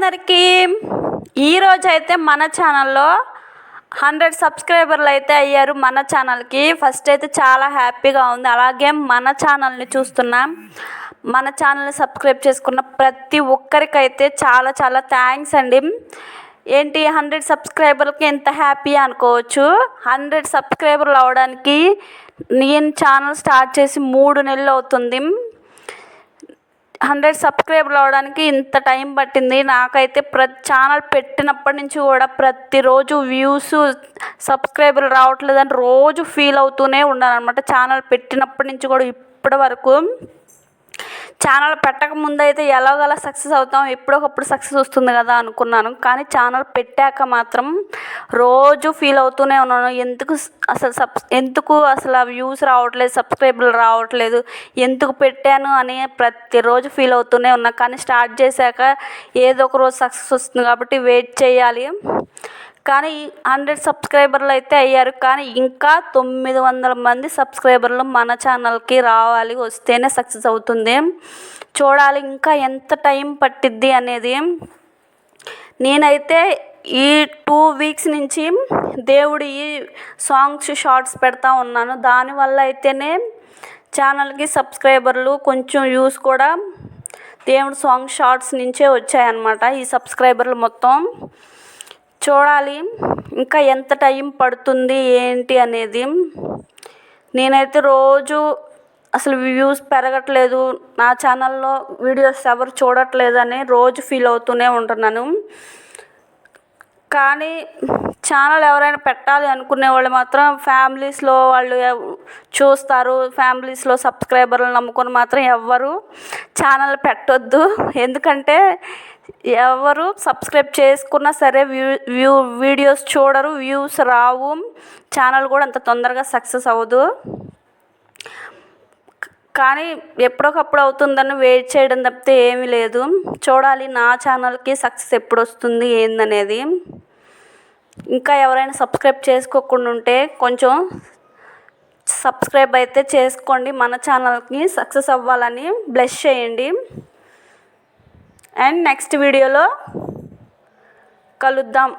అందరికీ ఈరోజు అయితే మన ఛానల్లో 100 సబ్స్క్రైబర్లు అయితే అయ్యారు. మన ఛానల్కి ఫస్ట్ అయితే చాలా హ్యాపీగా ఉంది. అలాగే మన ఛానల్ని చూస్తున్నాం, మన ఛానల్ని సబ్స్క్రైబ్ చేసుకున్న ప్రతి ఒక్కరికైతే చాలా చాలా థ్యాంక్స్ అండి. ఏంటి 100 సబ్స్క్రైబర్లకి ఎంత హ్యాపీ అనుకోవచ్చు. 100 సబ్స్క్రైబర్లు అవడానికి నేను ఛానల్ స్టార్ట్ చేసి 3 నెలలు అవుతుంది. 100 సబ్స్క్రైబర్లు అవడానికి ఇంత టైం పట్టింది. నాకైతే ఛానల్ పెట్టినప్పటి నుంచి కూడా ప్రతిరోజు వ్యూస్ సబ్స్క్రైబర్లు రావట్లేదని రోజు ఫీల్ అవుతూనే ఉన్నాను అనమాట. ఛానల్ పెట్టినప్పటి నుంచి కూడా ఇప్పటి వరకు. ఛానల్ పెట్టక ముందు అయితే ఎలాగోలా సక్సెస్ అవుతాం, ఎప్పుడొకప్పుడు సక్సెస్ వస్తుంది కదా అనుకున్నాను. కానీ ఛానల్ పెట్టాక మాత్రం రోజు ఫీల్ అవుతూనే ఉన్నాను. ఎందుకు అసలు వ్యూస్ రావట్లేదు, సబ్స్క్రైబర్లు రావట్లేదు, ఎందుకు పెట్టాను అని ప్రతిరోజు ఫీల్ అవుతూనే ఉన్నా. కానీ స్టార్ట్ చేశాక ఏదో ఒక రోజు సక్సెస్ వస్తుంది కాబట్టి వెయిట్ చేయాలి. కానీ 100 సబ్స్క్రైబర్లు అయితే అయ్యారు. కానీ ఇంకా 900 మంది సబ్స్క్రైబర్లు మన ఛానల్కి రావాలి, వస్తేనే సక్సెస్ అవుతుంది. చూడాలి ఇంకా ఎంత టైం పట్టిద్ది అనేది. నేనైతే ఈ 2 వీక్స్ నుంచి దేవుడి సాంగ్స్ షార్ట్స్ పెడతా ఉన్నాను. దానివల్ల అయితేనే ఛానల్కి సబ్స్క్రైబర్లు కొంచెం వ్యూస్ కూడా దేవుడి సాంగ్ షార్ట్స్ నుంచే వచ్చాయన్నమాట. ఈ సబ్స్క్రైబర్లు మొత్తం చూడాలి ఇంకా ఎంత టైం పడుతుంది ఏంటి అనేది. నేనైతే రోజు అసలు వ్యూస్ పెరగట్లేదు, నా ఛానల్లో వీడియోస్ ఎవరు చూడట్లేదు అని రోజు ఫీల్ అవుతూనే ఉంటున్నాను. కానీ ఛానల్ ఎవరైనా పెట్టాలి అనుకునే వాళ్ళు మాత్రం ఫ్యామిలీస్లో వాళ్ళు చూస్తారు. ఫ్యామిలీస్లో సబ్స్క్రైబర్లు నమ్ముకొని మాత్రం ఎవ్వరు ఛానల్ పెట్టొద్దు. ఎందుకంటే ఎవరు సబ్స్క్రైబ్ చేసుకున్నా సరే వీడియోస్ చూడరు, వ్యూస్ రావు, ఛానల్ కూడా అంత తొందరగా సక్సెస్ అవ్వదు. కానీ ఎప్పటికప్పుడు అవుతుందని వెయిట్ చేయడం తప్పితే ఏమీ లేదు. చూడాలి నా ఛానల్కి సక్సెస్ ఎప్పుడు వస్తుంది ఏందనేది. ఇంకా ఎవరైనా సబ్స్క్రైబ్ చేసుకోకుండా ఉంటే కొంచెం సబ్స్క్రైబ్ అయితే చేసుకోండి. మన ఛానల్కి సక్సెస్ అవ్వాలని బ్లెస్ చేయండి. అండ్ నెక్స్ట్ వీడియోలో కలుద్దాం.